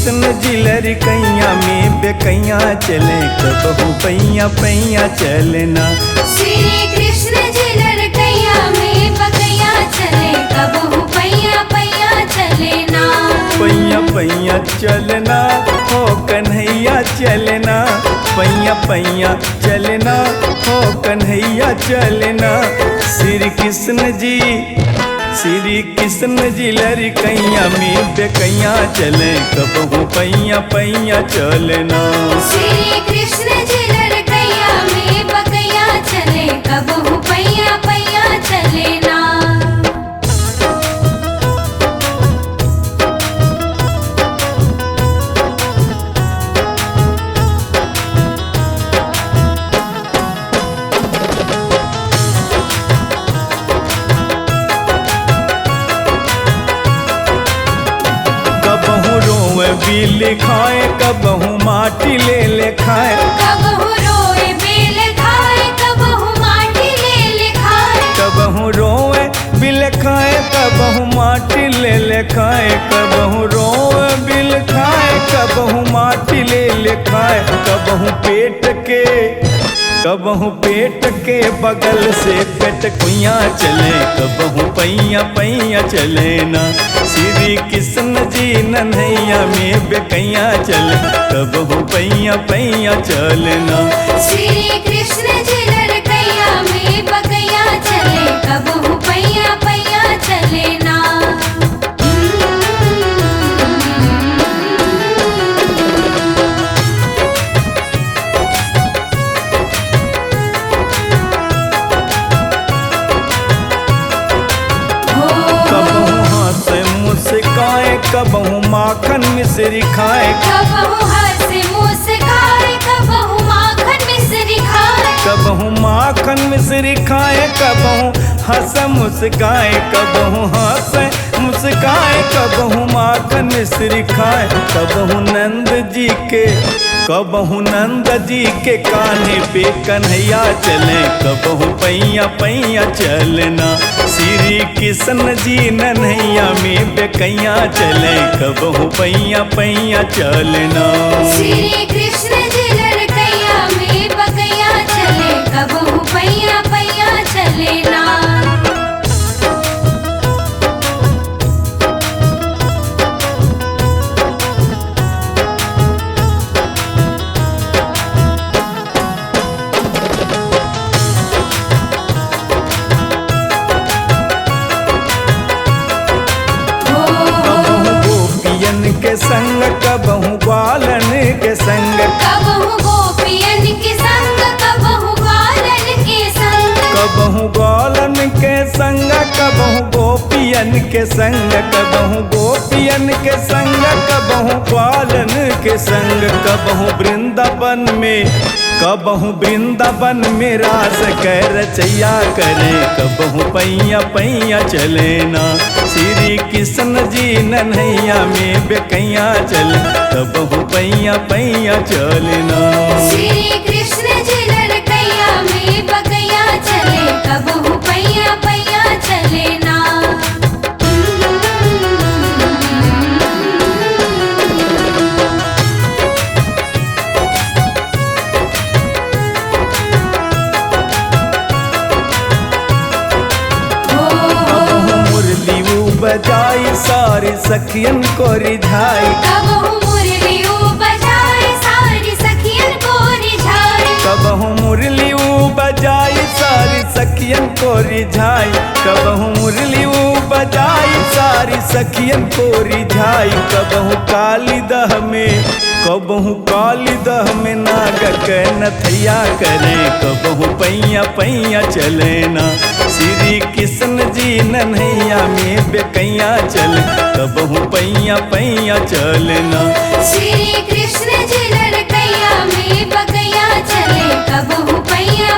कृष्ण जी लड़कैया में बेकैया चले कबहू पैया पैया चलना। श्री कृष्ण जी लड़कैया में बकैया चले कबहू पैया पैया चलेना। पैया पैया चलना हो कन्हैया चलना, पैया पैया चलना हो कन्हैया चलना। श्री कृष्ण जी लड़कैया में बेकैया चले कबहू पैया पैया चलना। श्री कृष्ण जी लड़कैया में बकैया चले कबहू पैया पैया चलेना। बिल खाए कबहू माटी ले खाए, कबहू रोए बिल खाए कबहू माटी ले खाए। कबहू रोए बिल खाए कबहू माटी ले खाए, कबहू रोए बिल खाए कबहू माटी ले खाए। कबहू पेट के बगल से पेट कुइया चले कबहू पैया पैया चले ना। श्री कृष्ण जी नन्हैया में बेकैया चले कबहू पैया पैया चलना। श्री कृष्ण जी लड़कैया में बकैया चले कबहू पैया पैया चलेना। कबहू माखन मिश्री खाए, कबहू हंस मुस्काए कबहू माखन मिश्री खाए। कबहू माखन मिश्री खाए कबहू हंस मुस्काए, कबहू हंस मुस्काए कबहू माखन मिश्री खाए। कबहू नंद जी के कान्हे पे कन्हैया चले कबहू पैया पैया चलना। श्री कृष्ण जी नन्हैया में बेकैया चले कबहू पैया पैया चलना। श्री कृष्ण जी लड़कैया में बकैया चले कबहू पैया पैया चलेना। के संग कबहू ग्वालन के संग, कबहू गोपियन के संग कबहू ग्वालन के संग। कबहू ग्वालन के संग कबहू गोपियन के संग, कबहू गोपियन के संग कबहू ग्वालन के संग। कबहू वृंदावन में रास कर रचैया करे कबहू पैया पैया चलेना। श्री कृष्ण जी नन्हैया में बेकैया चले कबहू पैया पैया चलना। श्री कृष्ण जी लड़कैया में बकैया चले कबहू पैया पैया चलेना। बजाई सारी सखियन को रिझाई, कबहू मुरली बजाए सारी सखियन को रिझाई। कबहू मुरली बजाई सारी सखियन को रिझाई, कबहू मुरली बजाई सारी सखियन को रिझाई। कबहू कालीदह में नाग के नथैया करे कबहू पैया पैया चलेना। श्री कृष्ण जी नन्हैया में बेकैया चले कबहू पैया पैया चलना। श्री कृष्ण जी लड़कैया में बकैया चले कबहू पैया